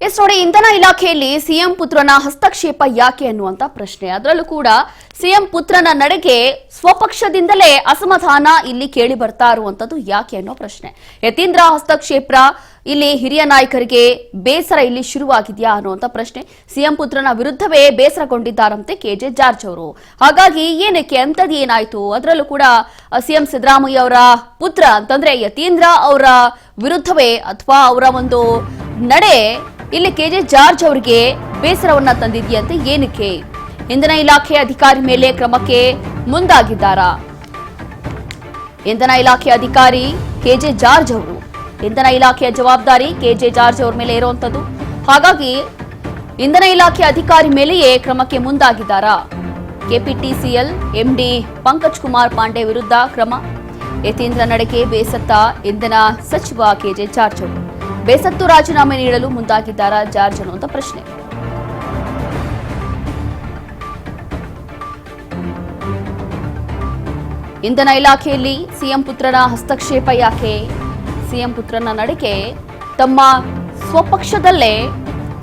S ನೋಡಿ, ಇಂಧನ ಇಲಾಖೆಯಲ್ಲಿ ಸಿಎಂ ಪುತ್ರನ ಹಸ್ತಕ್ಷೇಪ ಯಾಕೆ ಅನ್ನುವಂತ ಪ್ರಶ್ನೆ. ಅದರಲ್ಲೂ ಕೂಡ ಸಿಎಂ ಪುತ್ರನ ನಡೆಗೆ ಸ್ವಪಕ್ಷದಿಂದಲೇ ಅಸಮಾಧಾನ ಇಲ್ಲಿ ಕೇಳಿ ಬರ್ತಾ ಇರುವಂತದ್ದು ಯಾಕೆ ಅನ್ನೋ ಪ್ರಶ್ನೆ. ಯತೀಂದ್ರ ಹಸ್ತಕ್ಷೇಪ ಇಲ್ಲಿ ಹಿರಿಯ ನಾಯಕರಿಗೆ ಬೇಸರ ಇಲ್ಲಿ ಶುರುವಾಗಿದೆಯಾ ಅನ್ನುವಂತ ಪ್ರಶ್ನೆ. ಸಿಎಂ ಪುತ್ರನ ವಿರುದ್ಧವೇ ಬೇಸರಗೊಂಡಿದ್ದಾರಂತೆ ಕೆಜೆ ಜಾರ್ಜ್ ಅವರು. ಹಾಗಾಗಿ ಏನಕ್ಕೆ ಅಂತದ್ದು ಏನಾಯ್ತು? ಅದರಲ್ಲೂ ಕೂಡ ಸಿಎಂ ಸಿದ್ದರಾಮಯ್ಯ ಅವರ ಪುತ್ರ ಅಂತಂದ್ರೆ ಯತೀಂದ್ರ ಅವರ ವಿರುದ್ಧವೇ ಅಥವಾ ಅವರ ಒಂದು ನಡೆ ಇಲ್ಲಿ ಕೆಜೆ ಜಾರ್ಜ್ ಅವರಿಗೆ ಬೇಸರವನ್ನ ತಂದಿದೆಯಂತೆ. ಏನಕ್ಕೆ? ಇಂಧನ ಇಲಾಖೆ ಅಧಿಕಾರಿ ಮೇಲೆ ಕ್ರಮಕ್ಕೆ ಮುಂದಾಗಿದ್ದಾರಾ? ಇಂಧನ ಇಲಾಖೆ ಅಧಿಕಾರಿ ಕೆಜೆ ಜಾರ್ಜ್ ಅವರು, ಇಂಧನ ಇಲಾಖೆಯ ಜವಾಬ್ದಾರಿ ಕೆಜೆ ಜಾರ್ಜ್ ಅವರ ಮೇಲೆ ಇರುವಂತದ್ದು. ಹಾಗಾಗಿ ಇಂಧನ ಇಲಾಖೆ ಅಧಿಕಾರಿ ಮೇಲೆಯೇ ಕ್ರಮಕ್ಕೆ ಮುಂದಾಗಿದ್ದಾರಾ? ಕೆಪಿಟಿಸಿಎಲ್ ಎಂಡಿ ಪಂಕಜ್ ಕುಮಾರ್ ಪಾಂಡೆ ವಿರುದ್ಧ ಕ್ರಮ. ಯತೀಂದ್ರ ನಡೆಗೆ ಬೇಸತ್ತ ಇಂಧನ ಸಚಿವ ಕೆಜೆ ಜಾರ್ಜ್ ಅವರು ಬೇಸತ್ತು ರಾಜೀನಾಮೆ ನೀಡಲು ಮುಂದಾಗಿದ್ದಾರಾ ಜಾರ್ಜ್ ಅನ್ನುವಂತ ಪ್ರಶ್ನೆ. ಇಂಧನ ಇಲಾಖೆಯಲ್ಲಿ ಸಿಎಂ ಪುತ್ರನ ಹಸ್ತಕ್ಷೇಪ ಯಾಕೆ? ಸಿಎಂ ಪುತ್ರನ ನಡೆಗೆ ತಮ್ಮ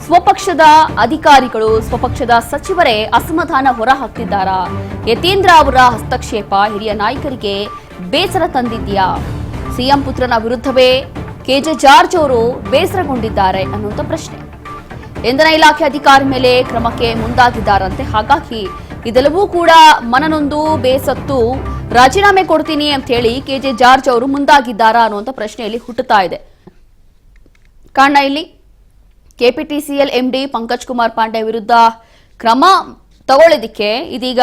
ಸ್ವಪಕ್ಷದ ಅಧಿಕಾರಿಗಳು, ಸ್ವಪಕ್ಷದ ಸಚಿವರೇ ಅಸಮಾಧಾನ ಹೊರಹಾಕ್ತಿದ್ದಾರಾ? ಯತೀಂದ್ರ ಅವರ ಹಸ್ತಕ್ಷೇಪ ಹಿರಿಯ ನಾಯಕರಿಗೆ ಬೇಸರ ತಂದಿದ್ಯಾ? ಸಿಎಂ ಪುತ್ರನ ವಿರುದ್ಧವೇ ಕೆಜೆ ಜಾರ್ಜ್ ಅವರು ಬೇಸರಗೊಂಡಿದ್ದಾರೆ ಅನ್ನುವಂಥ ಪ್ರಶ್ನೆ. ಇಂಧನ ಇಲಾಖೆ ಅಧಿಕಾರಿ ಮೇಲೆ ಕ್ರಮಕ್ಕೆ ಮುಂದಾಗಿದ್ದಾರಂತೆ. ಹಾಗಾಗಿ ಇದೆಲ್ಲವೂ ಕೂಡ ಮನನೊಂದು ಬೇಸತ್ತು ರಾಜೀನಾಮೆ ಕೊಡ್ತೀನಿ ಅಂತ ಹೇಳಿ ಕೆಜೆ ಜಾರ್ಜ್ ಅವರು ಮುಂದಾಗಿದ್ದಾರಾ ಅನ್ನುವಂಥ ಪ್ರಶ್ನೆಯಲ್ಲಿ ಹುಟ್ಟುತ್ತಾ ಇದೆ. ಕಾರಣ ಇಲ್ಲಿ ಕೆಪಿಟಿಸಿಎಲ್ ಎಂಡಿ ಪಂಕಜ್ ಕುಮಾರ್ ಪಾಂಡೆ ವಿರುದ್ಧ ಕ್ರಮ ತಗೊಳ್ಳೋದಿಕ್ಕೆ ಇದೀಗ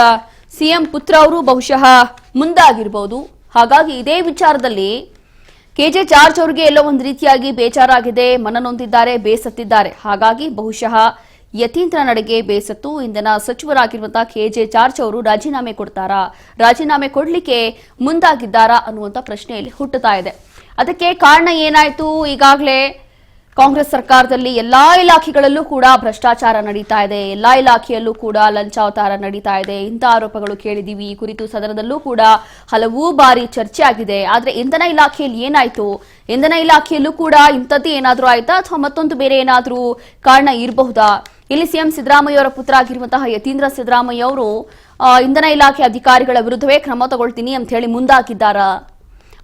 ಸಿಎಂ ಪುತ್ರ ಅವರು ಬಹುಶಃ ಮುಂದಾಗಿರಬಹುದು. ಹಾಗಾಗಿ ಇದೇ ವಿಚಾರದಲ್ಲಿ ಕೆಜೆ ಜಾರ್ಜ್ ಅವರಿಗೆ ಎಲ್ಲೋ ಒಂದು ರೀತಿಯಾಗಿ ಬೇಜಾರಾಗಿದೆ, ಮನನೊಂದಿದ್ದಾರೆ, ಬೇಸತ್ತಿದ್ದಾರೆ. ಹಾಗಾಗಿ ಬಹುಶಃ ಯತೀಂದ್ರ ನಡೆಗೆ ಬೇಸತ್ತು ಇಂಧನ ಸಚಿವರಾಗಿರುವಂತಹ ಕೆಜೆ ಜಾರ್ಜ್ ಅವರು ರಾಜೀನಾಮೆ ಕೊಡ್ತಾರಾ, ರಾಜೀನಾಮೆ ಕೊಡ್ಲಿಕ್ಕೆ ಮುಂದಾಗಿದ್ದಾರಾ ಅನ್ನುವಂಥ ಪ್ರಶ್ನೆಯಲ್ಲಿ ಹುಟ್ಟುತ್ತಾ ಇದೆ. ಅದಕ್ಕೆ ಕಾರಣ ಏನಾಯ್ತು? ಈಗಾಗಲೇ ಕಾಂಗ್ರೆಸ್ ಸರ್ಕಾರದಲ್ಲಿ ಎಲ್ಲಾ ಇಲಾಖೆಗಳಲ್ಲೂ ಕೂಡ ಭ್ರಷ್ಟಾಚಾರ ನಡೀತಾ ಇದೆ, ಎಲ್ಲಾ ಇಲಾಖೆಯಲ್ಲೂ ಕೂಡ ಲಂಚಾವತಾರ ನಡೀತಾ ಇದೆ, ಇಂಥ ಆರೋಪಗಳು ಕೇಳಿದೀವಿ. ಈ ಕುರಿತು ಸದನದಲ್ಲೂ ಕೂಡ ಹಲವು ಬಾರಿ ಚರ್ಚೆ ಆಗಿದೆ. ಆದ್ರೆ ಇಂಧನ ಇಲಾಖೆಯಲ್ಲಿ ಏನಾಯ್ತು? ಇಂಧನ ಇಲಾಖೆಯಲ್ಲೂ ಕೂಡ ಇಂಥದ್ದು ಏನಾದ್ರೂ ಆಯ್ತಾ ಅಥವಾ ಮತ್ತೊಂದು ಬೇರೆ ಏನಾದ್ರೂ ಕಾರಣ ಇರಬಹುದಾ? ಇಲ್ಲಿ ಸಿಎಂ ಸಿದ್ದರಾಮಯ್ಯ ಅವರ ಪುತ್ರ ಆಗಿರುವಂತಹ ಯತೀಂದ್ರ ಸಿದ್ದರಾಮಯ್ಯ ಅವರು ಇಂಧನ ಇಲಾಖೆ ಅಧಿಕಾರಿಗಳ ವಿರುದ್ಧವೇ ಕ್ರಮ ತಗೊಳ್ತೀನಿ ಅಂತ ಹೇಳಿ ಮುಂದಾಗಿದ್ದಾರಾ?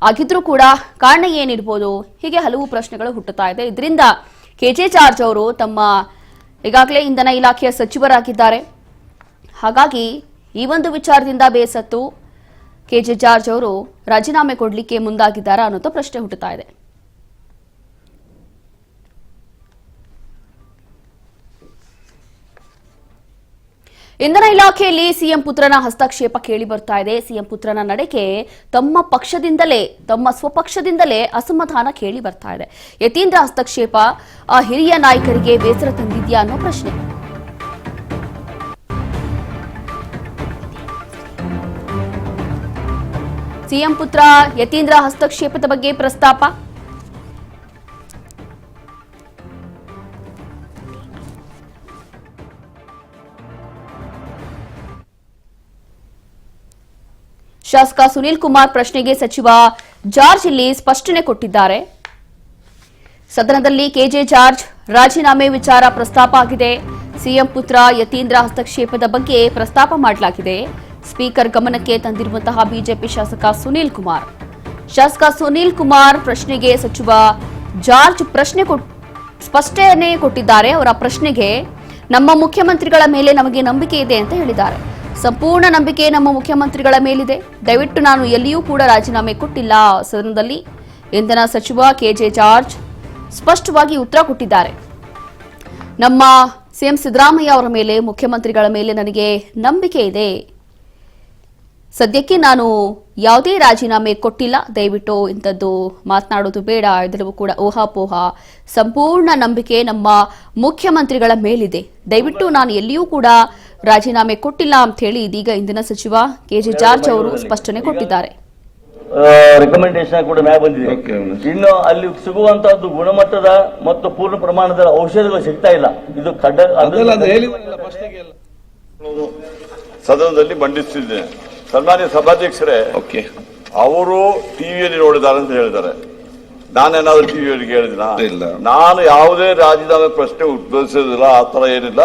ಆಗಿದ್ರೂ ಕೂಡ ಕಾರಣ ಏನಿರ್ಬೋದು? ಹೀಗೆ ಹಲವು ಪ್ರಶ್ನೆಗಳು ಹುಟ್ಟುತ್ತಾ ಇದೆ. ಇದರಿಂದ ಕೆಜೆ ಜಾರ್ಜ್ ಅವರು ತಮ್ಮ ಈಗಾಗಲೇ ಇಂಧನ ಇಲಾಖೆಯ ಸಚಿವರಾಗಿದ್ದಾರೆ. ಹಾಗಾಗಿ ಈ ಒಂದು ವಿಚಾರದಿಂದ ಬೇಸತ್ತು ಕೆಜೆ ಜಾರ್ಜ್ ಅವರು ರಾಜೀನಾಮೆ ಕೊಡಲಿಕ್ಕೆ ಮುಂದಾಗಿದ್ದಾರಾ ಅನ್ನೋದು ಪ್ರಶ್ನೆ ಹುಟ್ಟುತ್ತಾ ಇದೆ. ಇಂಧನ ಇಲಾಖೆಯಲ್ಲಿ ಸಿಎಂ ಪುತ್ರನ ಹಸ್ತಕ್ಷೇಪ ಕೇಳಿ ಬರ್ತಾ ಇದೆ. ಸಿಎಂ ಪುತ್ರನ ನಡೆಗೆ ತಮ್ಮ ಪಕ್ಷದಿಂದಲೇ, ತಮ್ಮ ಸ್ವಪಕ್ಷದಿಂದಲೇ ಅಸಮಾಧಾನ ಕೇಳಿ ಬರ್ತಾ ಇದೆ. ಯತೀಂದ್ರ ಹಸ್ತಕ್ಷೇಪ ಹಿರಿಯ ನಾಯಕರಿಗೆ ಬೇಸರ ತಂದಿದ್ಯಾ ಅನ್ನೋ ಪ್ರಶ್ನೆ. ಸಿಎಂ ಪುತ್ರ ಯತೀಂದ್ರ ಹಸ್ತಕ್ಷೇಪದ ಬಗ್ಗೆ ಪ್ರಸ್ತಾಪ. ಶಾಸಕ ಸುನೀಲ್ ಕುಮಾರ್ ಪ್ರಶ್ನೆಗೆ ಸಚಿವ ಜಾರ್ಜ್ ಇಲ್ಲಿ ಸ್ಪಷ್ಟನೆ ಕೊಟ್ಟಿದ್ದಾರೆ. ಸದನದಲ್ಲಿ ಕೆಜೆ ಜಾರ್ಜ್ ರಾಜೀನಾಮೆ ವಿಚಾರ ಪ್ರಸ್ತಾಪ ಆಗಿದೆ. ಸಿಎಂ ಪುತ್ರ ಯತೀಂದ್ರ ಹಸ್ತಕ್ಷೇಪದ ಬಗ್ಗೆ ಪ್ರಸ್ತಾಪ ಮಾಡಲಾಗಿದೆ. ಸ್ಪೀಕರ್ ಗಮನಕ್ಕೆ ತಂದಿರುವಂತಹ ಬಿಜೆಪಿ ಶಾಸಕ ಸುನೀಲ್ ಕುಮಾರ್ ಪ್ರಶ್ನೆಗೆ ಸಚಿವ ಜಾರ್ಜ್ ಸ್ಪಷ್ಟನೆ ಕೊಟ್ಟಿದ್ದಾರೆ. ಅವರ ಪ್ರಶ್ನೆಗೆ ನಮ್ಮ ಮುಖ್ಯಮಂತ್ರಿಗಳ ಮೇಲೆ ನಮಗೆ ನಂಬಿಕೆ ಇದೆ ಅಂತ ಹೇಳಿದ್ದಾರೆ. ಸಂಪೂರ್ಣ ನಂಬಿಕೆ ನಮ್ಮ ಮುಖ್ಯಮಂತ್ರಿಗಳ ಮೇಲಿದೆ. ದಯವಿಟ್ಟು ನಾನು ಎಲ್ಲಿಯೂ ಕೂಡ ರಾಜೀನಾಮೆ ಕೊಟ್ಟಿಲ್ಲ. ಸದನದಲ್ಲಿ ಇಂಧನ ಸಚಿವ ಕೆಜೆ ಜಾರ್ಜ್ ಸ್ಪಷ್ಟವಾಗಿ ಉತ್ತರ ಕೊಟ್ಟಿದ್ದಾರೆ. ನಮ್ಮ ಸಿಎಂ ಸಿದ್ದರಾಮಯ್ಯ ಅವರ ಮೇಲೆ, ಮುಖ್ಯಮಂತ್ರಿಗಳ ಮೇಲೆ ನನಗೆ ನಂಬಿಕೆ ಇದೆ. ಸದ್ಯಕ್ಕೆ ನಾನು ಯಾವುದೇ ರಾಜೀನಾಮೆ ಕೊಟ್ಟಿಲ್ಲ. ದಯವಿಟ್ಟು ಇಂಥದ್ದು ಮಾತನಾಡೋದು ಬೇಡ. ಇದೆಲ್ಲವೂ ಕೂಡ ಊಹಾಪೋಹ. ಸಂಪೂರ್ಣ ನಂಬಿಕೆ ನಮ್ಮ ಮುಖ್ಯಮಂತ್ರಿಗಳ ಮೇಲಿದೆ. ದಯವಿಟ್ಟು ನಾನು ಎಲ್ಲಿಯೂ ಕೂಡ ರಾಜೀನಾಮೆ ಕೊಟ್ಟಿಲ್ಲ ಅಂತ ಹೇಳಿ ಇದೀಗ ಇಂಧನ ಸಚಿವ ಕೆಜೆ ಜಾರ್ಜ್ ಅವರು ಸ್ಪಷ್ಟನೆ ಕೊಟ್ಟಿದ್ದಾರೆ. ರೆಕಮೆಂಡೇಶನ್ ಕೂಡ ಮ್ಯಾಗ ಬಂದಿದೆ. ಇನ್ನು ಅಲ್ಲಿ ಸಿಗುವಂತಹದ್ದು ಗುಣಮಟ್ಟದ ಮತ್ತು ಪೂರ್ಣ ಪ್ರಮಾಣದ ಔಷಧಗಳು ಸಿಗ್ತಾ ಇಲ್ಲ. ಇದು ಸದನದಲ್ಲಿ ಮಂಡಿಸುತ್ತಿದ್ದೇನೆ. ಸನ್ಮಾನ್ಯ ಸಭಾಧ್ಯಕ್ಷರೇ, ಅವರು ಟಿವಿಯಲ್ಲಿ ನೋಡಿದ್ದಾರೆ ಅಂತ ಹೇಳಿದ್ದಾರೆ. ನಾನೇನಾದ್ರೂ ಟಿವಿಯವರಿಗೆ ಹೇಳಿದಿನ? ಇಲ್ಲ. ನಾನು ಯಾವುದೇ ರಾಜೀನಾಮೆ ಪ್ರಶ್ನೆ ಉದ್ಭವಿಸೋದಿಲ್ಲ, ಆ ತರ ಏನಿಲ್ಲ.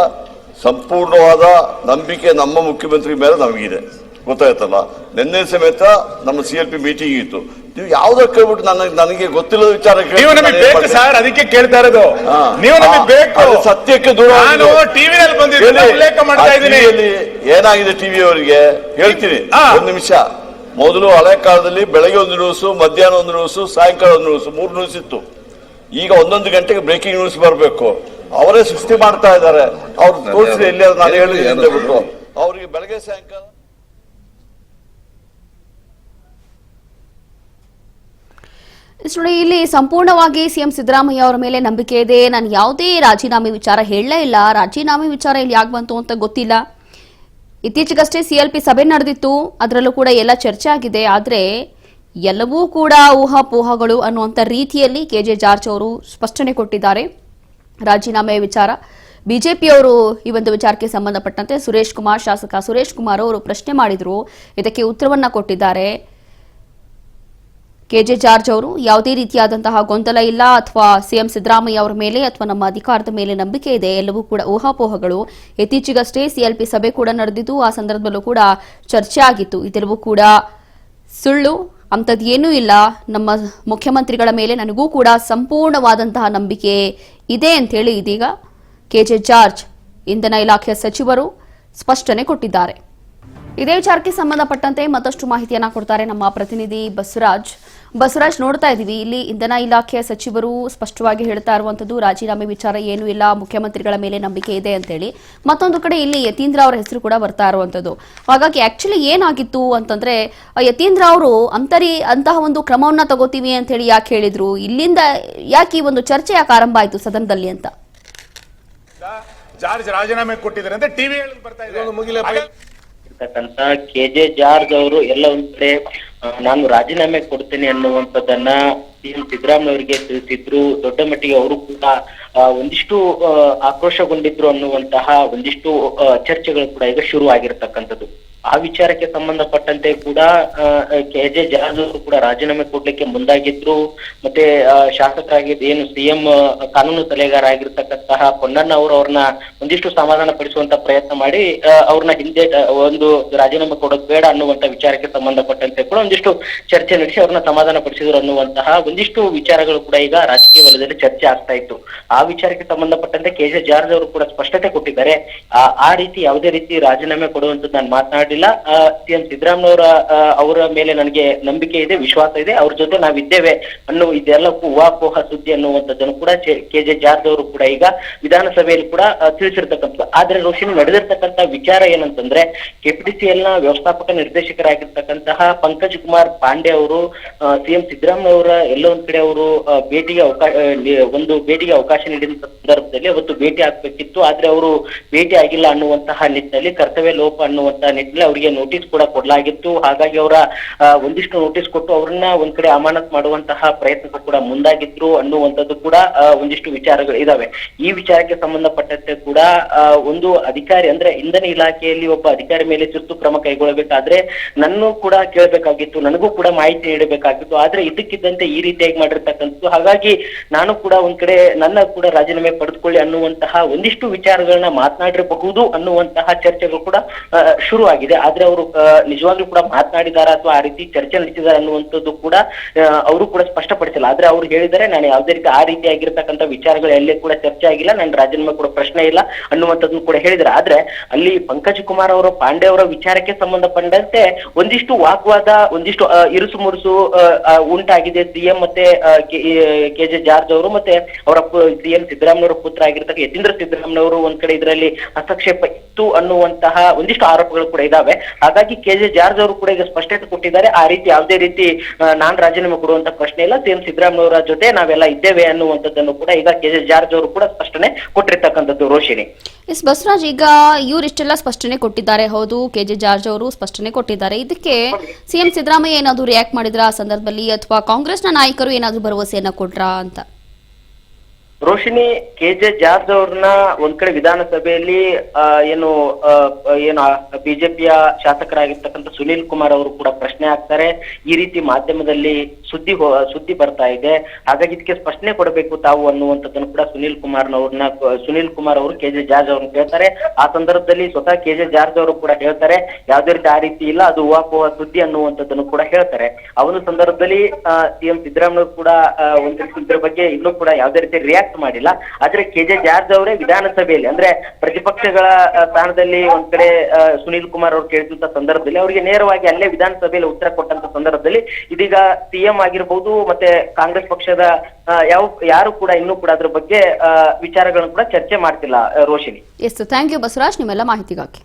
ಸಂಪೂರ್ಣವಾದ ನಂಬಿಕೆ ನಮ್ಮ ಮುಖ್ಯಮಂತ್ರಿ ಮೇಲೆ ನಮಗಿದೆ, ಗೊತ್ತಾಯ್ತಲ್ಲ. ನಿನ್ನೆ ಸಮೇತ ನಮ್ಮ CLP ಮೀಟಿಂಗ್ ಇತ್ತು. ನೀವು ಯಾವ್ದೋ ಕೇಳ್ಬಿಟ್ಟು ನನಗೆ ಗೊತ್ತಿಲ್ಲದ ವಿಚಾರ ನೀವು ನಮಗೆ ಬೇಕು ಸರ್, ಅದಕ್ಕೆ ಕೇಳ್ತಾ ಇರೋದು. ನೀವು ನಮಗೆ ಬೇಕು, ಸತ್ಯಕ್ಕೆ ದೂರ. ನಾನು ಟಿವಿನಲ್ಲಿ ಬಂದಿದ್ದೀನಿ, ಉಲ್ಲೇಖ ಮಾಡ್ತಾ ಇದ್ದೀನಿ. ಏನಾಗಿದೆ ಟಿವಿ ಅವರಿಗೆ ಹೇಳ್ತೀನಿ, ಒಂದು ನಿಮಿಷ. ಮೊದಲು ಹಳೆ ಕಾಲದಲ್ಲಿ ಬೆಳಗ್ಗೆ ಒಂದು ನ್ಯೂಸ್, ಮಧ್ಯಾಹ್ನ ಒಂದು ನ್ಯೂಸ್, ಸಾಯಂಕಾಲ ಒಂದು ನ್ಯೂಸ್, 3 ನ್ಯೂಸ್ ಇತ್ತು. ಈಗ 1 ಗಂಟೆಗೆ ಬ್ರೇಕಿಂಗ್ ನ್ಯೂಸ್ ಬರಬೇಕು. ಅವರೇ ಸೃಷ್ಟಿ ಮಾಡ್ತಾ ಇದ್ದಾರೆ. ಅವ್ರು ತೋರಿಸಿ ಎಲ್ಲಿ ನಾನು ಹೇಳಿದ್ದೀನಿ ಬಿಟ್ಟು ಅವ್ರಿಗೆ ಬೆಳಗ್ಗೆ ಸಾಯಂಕಾಲ. ನೋಡಿ, ಇಲ್ಲಿ ಸಂಪೂರ್ಣವಾಗಿ ಸಿಎಂ ಸಿದ್ದರಾಮಯ್ಯ ಅವರ ಮೇಲೆ ನಂಬಿಕೆ ಇದೆ. ನಾನು ಯಾವುದೇ ರಾಜೀನಾಮೆ ವಿಚಾರ ಹೇಳಲೇ ಇಲ್ಲ. ರಾಜೀನಾಮೆ ವಿಚಾರ ಇಲ್ಲಿ ಯಾಕೆ ಬಂತು ಅಂತ ಗೊತ್ತಿಲ್ಲ. ಇತ್ತೀಚೆಗಷ್ಟೇ CLP ಸಭೆ ನಡೆದಿತ್ತು, ಅದರಲ್ಲೂ ಕೂಡ ಎಲ್ಲ ಚರ್ಚೆ ಆಗಿದೆ. ಆದರೆ ಎಲ್ಲವೂ ಕೂಡ ಊಹಾಪೋಹಗಳು ಅನ್ನುವಂಥ ರೀತಿಯಲ್ಲಿ KJ ಜಾರ್ಜ್ ಅವರು ಸ್ಪಷ್ಟನೆ ಕೊಟ್ಟಿದ್ದಾರೆ. ರಾಜೀನಾಮೆ ವಿಚಾರ ಬಿಜೆಪಿಯವರು ಈ ಒಂದು ವಿಚಾರಕ್ಕೆ ಸಂಬಂಧಪಟ್ಟಂತೆ ಶಾಸಕ ಸುರೇಶ್ ಕುಮಾರ್ ಅವರು ಪ್ರಶ್ನೆ ಮಾಡಿದ್ರು. ಇದಕ್ಕೆ ಉತ್ತರವನ್ನ ಕೊಟ್ಟಿದ್ದಾರೆ KJ ಜಾರ್ಜ್ ಅವರು. ಯಾವುದೇ ರೀತಿಯಾದಂತಹ ಗೊಂದಲ ಇಲ್ಲ, ಅಥವಾ ಸಿಎಂ ಸಿದ್ದರಾಮಯ್ಯ ಅವರ ಮೇಲೆ ಅಥವಾ ನಮ್ಮ ಅಧಿಕಾರದ ಮೇಲೆ ನಂಬಿಕೆ ಇದೆ, ಎಲ್ಲವೂ ಕೂಡ ಊಹಾಪೋಹಗಳು. ಇತ್ತೀಚೆಗಷ್ಟೇ CLP ಸಭೆ ಕೂಡ ನಡೆದಿದ್ದು, ಆ ಸಂದರ್ಭದಲ್ಲೂ ಕೂಡ ಚರ್ಚೆ ಆಗಿತ್ತು. ಇದೆಲ್ಲವೂ ಕೂಡ ಸುಳ್ಳು, ಅಂಥದ್ದು ಏನೂ ಇಲ್ಲ. ನಮ್ಮ ಮುಖ್ಯಮಂತ್ರಿಗಳ ಮೇಲೆ ನನಗೂ ಕೂಡ ಸಂಪೂರ್ಣವಾದಂತಹ ನಂಬಿಕೆ ಇದೆ ಅಂತೇಳಿ ಇದೀಗ KJ ಜಾರ್ಜ್ ಇಂಧನ ಇಲಾಖೆಯ ಸಚಿವರು ಸ್ಪಷ್ಟನೆ ಕೊಟ್ಟಿದ್ದಾರೆ. ಇದೇ ವಿಚಾರಕ್ಕೆ ಸಂಬಂಧಪಟ್ಟಂತೆ ಮತ್ತಷ್ಟು ಮಾಹಿತಿಯನ್ನ ಕೊಡ್ತಾರೆ ನಮ್ಮ ಪ್ರತಿನಿಧಿ ಬಸವರಾಜ್. ನೋಡ್ತಾ ಇದೀವಿ, ಇಲ್ಲಿ ಇಂಧನ ಇಲಾಖೆಯ ಸಚಿವರು ಸ್ಪಷ್ಟವಾಗಿ ಹೇಳ್ತಾ ಇರುವಂತದ್ದು ರಾಜೀನಾಮೆ ವಿಚಾರ ಏನೂ ಇಲ್ಲ, ಮುಖ್ಯಮಂತ್ರಿಗಳ ಮೇಲೆ ನಂಬಿಕೆ ಇದೆ ಅಂತೇಳಿ. ಮತ್ತೊಂದು ಕಡೆ ಇಲ್ಲಿ ಯತೀಂದ್ರ ಅವರ ಹೆಸರು ಕೂಡ ಬರ್ತಾ ಇರುವಂತದ್ದು. ಹಾಗಾಗಿ ಆಕ್ಚುಲಿ ಏನಾಗಿತ್ತು ಅಂತಂದ್ರೆ, ಯತೀಂದ್ರ ಅವರು ಅಂತಹ ಒಂದು ಕ್ರಮವನ್ನ ತಗೋತೀವಿ ಅಂತ ಹೇಳಿ ಯಾಕೆ ಹೇಳಿದ್ರು, ಇಲ್ಲಿಂದ ಯಾಕೆ ಈ ಒಂದು ಚರ್ಚೆ ಯಾಕೆ ಆರಂಭ ಆಯ್ತು ಸದನದಲ್ಲಿ ಅಂತ? ಜಾರ್ಜ್ ರಾಜೀನಾಮೆ ಕೊಟ್ಟಿದ್ದಾರೆ ಅಂತ ಟಿವಿ ಬರ್ತಾ ಇದೆ. KJ ಜಾರ್ಜ್ ಅವರು ಎಲ್ಲ ಒಂದ್ ಕಡೆ ನಾನು ರಾಜೀನಾಮೆ ಕೊಡ್ತೇನೆ ಅನ್ನುವಂಥದ್ದನ್ನ CM ಸಿದ್ದರಾಮಯ್ಯ ಅವರಿಗೆ ತಿಳಿಸಿದ್ರು. ದೊಡ್ಡ ಮಟ್ಟಿಗೆ ಅವರು ಕೂಡ ಒಂದಿಷ್ಟು ಆಕ್ರೋಶಗೊಂಡಿದ್ರು ಅನ್ನುವಂತಹ ಒಂದಿಷ್ಟು ಚರ್ಚೆಗಳು ಕೂಡ ಈಗ ಶುರು ಆಗಿರತಕ್ಕಂಥದ್ದು. ಆ ವಿಚಾರಕ್ಕೆ ಸಂಬಂಧಪಟ್ಟಂತೆ ಕೂಡ KJ ಜಾರ್ಜ್ ಅವರು ಕೂಡ ರಾಜೀನಾಮೆ ಕೊಡ್ಲಿಕ್ಕೆ ಮುಂದಾಗಿದ್ರು. ಮತ್ತೆ ಶಾಸಕರಾಗಿದ್ದ ಏನು CM ಕಾನೂನು ಸಲಹೆಗಾರ ಆಗಿರ್ತಕ್ಕಂತಹ ಪೊನ್ನಣ್ಣ ಅವರು ಅವ್ರನ್ನ ಒಂದಿಷ್ಟು ಸಮಾಧಾನ ಪಡಿಸುವಂತ ಪ್ರಯತ್ನ ಮಾಡಿ ಅವ್ರನ್ನ ಹಿಂದೆ ಒಂದು ರಾಜೀನಾಮೆ ಕೊಡೋದು ಬೇಡ ಅನ್ನುವಂತ ವಿಚಾರಕ್ಕೆ ಸಂಬಂಧಪಟ್ಟಂತೆ ಕೂಡ ಒಂದಿಷ್ಟು ಚರ್ಚೆ ನಡೆಸಿ ಅವ್ರನ್ನ ಸಮಾಧಾನ ಪಡಿಸಿದ್ರು ಅನ್ನುವಂತಹ ಒಂದಿಷ್ಟು ವಿಚಾರಗಳು ಕೂಡ ಈಗ ರಾಜಕೀಯ ವಲಯದಲ್ಲಿ ಚರ್ಚೆ ಆಗ್ತಾ ಇತ್ತು. ಆ ವಿಚಾರಕ್ಕೆ ಸಂಬಂಧಪಟ್ಟಂತೆ KJ ಜಾರ್ಜ್ ಅವರು ಕೂಡ ಸ್ಪಷ್ಟತೆ ಕೊಟ್ಟಿದ್ದಾರೆ. ಆ ರೀತಿ ಯಾವುದೇ ರೀತಿ ರಾಜೀನಾಮೆ ಕೊಡುವಂತದ್ದು ನಾನು ಮಾತನಾಡಿಲ್ಲ. CM ಸಿದ್ದರಾಮಯ್ಯ ಅವರ ಮೇಲೆ ನನಗೆ ನಂಬಿಕೆ ಇದೆ, ವಿಶ್ವಾಸ ಇದೆ, ಅವ್ರ ಜೊತೆ ನಾವಿದ್ದೇವೆ ಇದೆಲ್ಲಕ್ಕೂ ಊಹಾಪೋಹ ಸುದ್ದಿ ಅನ್ನುವಂಥದ್ದನ್ನು ಕೂಡ KJ ಜಾರ್ಜ್ ಅವರು ಕೂಡ ಈಗ ವಿಧಾನಸಭೆಯಲ್ಲಿ ಕೂಡ ತಿಳಿಸಿರ್ತಕ್ಕಂಥದ್ದು. ಆದ್ರೆ ರೋಷಿನಿ, ನಡೆದಿರ್ತಕ್ಕಂಥ ವಿಚಾರ ಏನಂತಂದ್ರೆ, KPTCL ನ ವ್ಯವಸ್ಥಾಪಕ ನಿರ್ದೇಶಕರಾಗಿರ್ತಕ್ಕಂತಹ ಪಂಕಜ್ ಕುಮಾರ್ ಪಾಂಡೆ ಅವರು CM ಸಿದ್ದರಾಮಯ್ಯ ಅವರ ಎಲ್ಲೋ ಒಂದ್ ಕಡೆ ಅವರು ಭೇಟಿಗೆ ಅವಕಾಶ ನೀಡಿದ ಸಂದರ್ಭದಲ್ಲಿ ಅವತ್ತು ಭೇಟಿ ಆಗ್ಬೇಕಿತ್ತು. ಆದ್ರೆ ಅವರು ಭೇಟಿ ಆಗಿಲ್ಲ ಅನ್ನುವಂತಹ ನಿಟ್ಟಿನಲ್ಲಿ, ಕರ್ತವ್ಯ ಲೋಪ ಅನ್ನುವಂತಹ ನಿಟ್ಟಿನಲ್ಲಿ ಅವರಿಗೆ ನೋಟಿಸ್ ಕೂಡ ಕೊಡಲಾಗಿತ್ತು. ಹಾಗಾಗಿ ಅವರ ಒಂದಿಷ್ಟು ನೋಟಿಸ್ ಕೊಟ್ಟು ಅವ್ರನ್ನ ಒಂದ್ ಕಡೆ ಅಮಾನತ್ ಮಾಡುವಂತಹ ಪ್ರಯತ್ನಕ್ಕೂ ಕೂಡ ಮುಂದಾಗಿದ್ರು ಅನ್ನುವಂಥದ್ದು ಕೂಡ ಒಂದಿಷ್ಟು ವಿಚಾರಗಳು ಇದಾವೆ. ಈ ವಿಚಾರಕ್ಕೆ ಸಂಬಂಧಪಟ್ಟಂತೆ ಕೂಡ ಒಂದು ಅಧಿಕಾರಿ ಅಂದ್ರೆ ಇಂಧನ ಇಲಾಖೆಯಲ್ಲಿ ಒಬ್ಬ ಅಧಿಕಾರಿ ಮೇಲೆ ಶಿಸ್ತು ಕ್ರಮ ಕೈಗೊಳ್ಳಬೇಕಾದ್ರೆ ನನ್ನೂ ಕೂಡ ಕೇಳಬೇಕಾಗಿತ್ತು, ನನಗೂ ಕೂಡ ಮಾಹಿತಿ ನೀಡಬೇಕಾಗಿತ್ತು. ಆದ್ರೆ ಇದಕ್ಕಿದ್ದಂತೆ ಈ ರೀತಿಯಾಗಿ ಮಾಡಿರ್ತಕ್ಕಂಥದ್ದು. ಹಾಗಾಗಿ ನಾನು ಕೂಡ ಒಂದ್ ಕಡೆ ನನ್ನ ಕೂಡ ರಾಜೀನಾಮೆ ಪಡೆದುಕೊಳ್ಳಿ ಅನ್ನುವಂತಹ ಒಂದಿಷ್ಟು ವಿಚಾರಗಳನ್ನ ಮಾತನಾಡಿರಬಹುದು ಅನ್ನುವಂತಹ ಚರ್ಚೆಗಳು ಕೂಡ ಶುರು ಆಗಿದೆ. ಆದ್ರೆ ಅವರು ನಿಜವಾಗ್ಲೂ ಕೂಡ ಮಾತನಾಡಿದಾರ ಅಥವಾ ಆ ರೀತಿ ಚರ್ಚೆ ನಡೆಸಿದಾರ ಅನ್ನುವಂಥದ್ದು ಕೂಡ ಅವರು ಕೂಡ ಸ್ಪಷ್ಟಪಡಿಸಿಲ್ಲ. ಆದ್ರೆ ಅವ್ರು ಹೇಳಿದ್ದಾರೆ, ನಾನು ಯಾವುದೇ ರೀತಿ ಆ ರೀತಿಯಾಗಿರ್ತಕ್ಕಂಥ ವಿಚಾರಗಳು ಎಲ್ಲೇ ಕೂಡ ಚರ್ಚೆ ಆಗಿಲ್ಲ, ನನ್ನ ರಾಜೀನಾಮೆ ಕೂಡ ಪ್ರಶ್ನೆ ಇಲ್ಲ ಅನ್ನುವಂಥದ್ದನ್ನು ಕೂಡ ಹೇಳಿದ್ದಾರೆ. ಆದ್ರೆ ಅಲ್ಲಿ ಪಂಕಜ್ ಕುಮಾರ್ ಅವರು ಪಾಂಡೆ ಅವರ ವಿಚಾರಕ್ಕೆ ಸಂಬಂಧಪಟ್ಟಂತೆ ಒಂದಿಷ್ಟು ವಾಗ್ವಾದ, ಒಂದಿಷ್ಟು ಇರುಸು ಮುರುಸು ಉಂಟಾಗಿದೆ. CM ಮತ್ತೆ KJ ಜಾರ್ಜ್ ಅವರು ಮತ್ತೆ ಅವರ CM ಸಿದ್ದರಾಮಯ್ಯ ಅವರ ಪುತ್ರ ಆಗಿರ್ತಕ್ಕ ಯತೀಂದ್ರ ಸಿದ್ದರಾಮಯ್ಯ ಅವರು ಒಂದ್ ಕಡೆ ಇದರಲ್ಲಿ ಹಸ್ತಕ್ಷೇಪ ಇತ್ತು ಅನ್ನುವಂತಹ ಒಂದಿಷ್ಟು ಆರೋಪಗಳು ಕೂಡ ಇದಾವೆ. ಹಾಗಾಗಿ KJ ಜಾರ್ಜ್ ಅವರು ಕೂಡ ಈಗ ಸ್ಪಷ್ಟತೆ ಕೊಟ್ಟಿದ್ದಾರೆ, ಆ ರೀತಿ ಯಾವುದೇ ರೀತಿ ನಾನ್ ರಾಜೀನಾಮೆ ಕೊಡುವಂತ ಪ್ರಶ್ನೆ ಇಲ್ಲ, CM ಸಿದ್ದರಾಮಯ್ಯ ಅವರ ಜೊತೆ ನಾವೆಲ್ಲ ಇದ್ದೇವೆ ಅನ್ನುವಂಥದ್ದನ್ನು ಕೂಡ ಈಗ KJ ಜಾರ್ಜ್ ಅವರು ಕೂಡ ಸ್ಪಷ್ಟನೆ ಕೊಟ್ಟಿರ್ತಕ್ಕಂಥದ್ದು. ರೋಶಿನಿ, ಎಸ್ ಬಸವರಾಜ್, ಈಗ ಇವರಿಷ್ಟೆಲ್ಲ ಸ್ಪಷ್ಟನೆ ಕೊಟ್ಟಿದ್ದಾರೆ, ಹೌದು KJ ಜಾರ್ಜ್ ಅವರು ಸ್ಪಷ್ಟನೆ ಕೊಟ್ಟಿದ್ದಾರೆ. ಇದಕ್ಕೆ CM ಸಿದ್ದರಾಮಯ್ಯ ಏನಾದ್ರು ರಿಯಾಕ್ಟ್ ಮಾಡಿದ್ರ ಆ ಸಂದರ್ಭದಲ್ಲಿ, ಅಥವಾ ಕಾಂಗ್ರೆಸ್ನ ನಾಯಕರು ಏನಾದ್ರು ಭರವಸೆಯನ್ನ ಕೊಟ್ರಾ ಅಂತ? ರೋಶಿನಿ ಕೆಜೆ ಜಾರ್ಜ್ ಅವ್ರನ್ನ ಒಂದ್ ಕಡೆ ವಿಧಾನಸಭೆಯಲ್ಲಿ ಏನು ಬಿಜೆಪಿಯ ಶಾಸಕರಾಗಿರ್ತಕ್ಕಂಥ ಸುನೀಲ್ ಕುಮಾರ್ ಅವರು ಕೂಡ ಪ್ರಶ್ನೆ ಹಾಕ್ತಾರೆ. ಈ ರೀತಿ ಮಾಧ್ಯಮದಲ್ಲಿ ಸುದ್ದಿ ಬರ್ತಾ ಇದೆ, ಹಾಗಾಗಿ ಇದಕ್ಕೆ ಸ್ಪಷ್ಟನೆ ಕೊಡಬೇಕು ತಾವು ಅನ್ನುವಂಥದ್ದನ್ನು ಕೂಡ ಸುನೀಲ್ ಕುಮಾರ್ ಅವರು ಕೆಜೆ ಜಾರ್ಜ್ ಅವ್ರನ್ನ ಕೇಳ್ತಾರೆ. ಆ ಸಂದರ್ಭದಲ್ಲಿ ಸ್ವತಃ ಕೆಜೆ ಜಾರ್ಜ್ ಅವರು ಕೂಡ ಹೇಳ್ತಾರೆ ಯಾವ್ದೇ ರೀತಿ ಆ ರೀತಿ ಇಲ್ಲ, ಅದು ಊಹಾಪೋಹ ಸುದ್ದಿ ಅನ್ನುವಂಥದ್ದನ್ನು ಕೂಡ ಹೇಳ್ತಾರೆ. ಅವನ ಸಂದರ್ಭದಲ್ಲಿ ಸಿಎಂ ಸಿದ್ದರಾಮಯ್ಯ ಕೂಡ ಇದ್ರ ಬಗ್ಗೆ ಇನ್ನೂ ಕೂಡ ಯಾವ್ದೇ ರೀತಿ ರಿಯಾಕ್ಟ್ ಮಾಡಿಲ್ಲ. ಆದ್ರೆ ಕೆಜೆ ಜಾರ್ಜ್ ಅವರೇ ವಿಧಾನಸಭೆಯಲ್ಲಿ ಅಂದ್ರೆ ಪ್ರತಿಪಕ್ಷಗಳ ಸ್ಥಾನದಲ್ಲಿ ಒಂದ್ ಕಡೆ ಸುನೀಲ್ ಕುಮಾರ್ ಅವರು ಕೇಳಿದಂತ ಸಂದರ್ಭದಲ್ಲಿ ಅವರಿಗೆ ನೇರವಾಗಿ ಅಲ್ಲೇ ವಿಧಾನಸಭೆಯಲ್ಲಿ ಉತ್ತರ ಕೊಟ್ಟಂತ ಸಂದರ್ಭದಲ್ಲಿ ಇದೀಗ ಸಿಎಂ ಆಗಿರ್ಬೋದು ಮತ್ತೆ ಕಾಂಗ್ರೆಸ್ ಪಕ್ಷದ ಯಾರು ಕೂಡ ಇನ್ನೂ ಕೂಡ ಅದ್ರ ಬಗ್ಗೆ ವಿಚಾರಗಳನ್ನು ಕೂಡ ಚರ್ಚೆ ಮಾಡ್ತಿಲ್ಲ Roshini. Yes, thank you Basavaraj ನಿಮ್ಮೆಲ್ಲ ಮಾಹಿತಿಗಾಗಿ.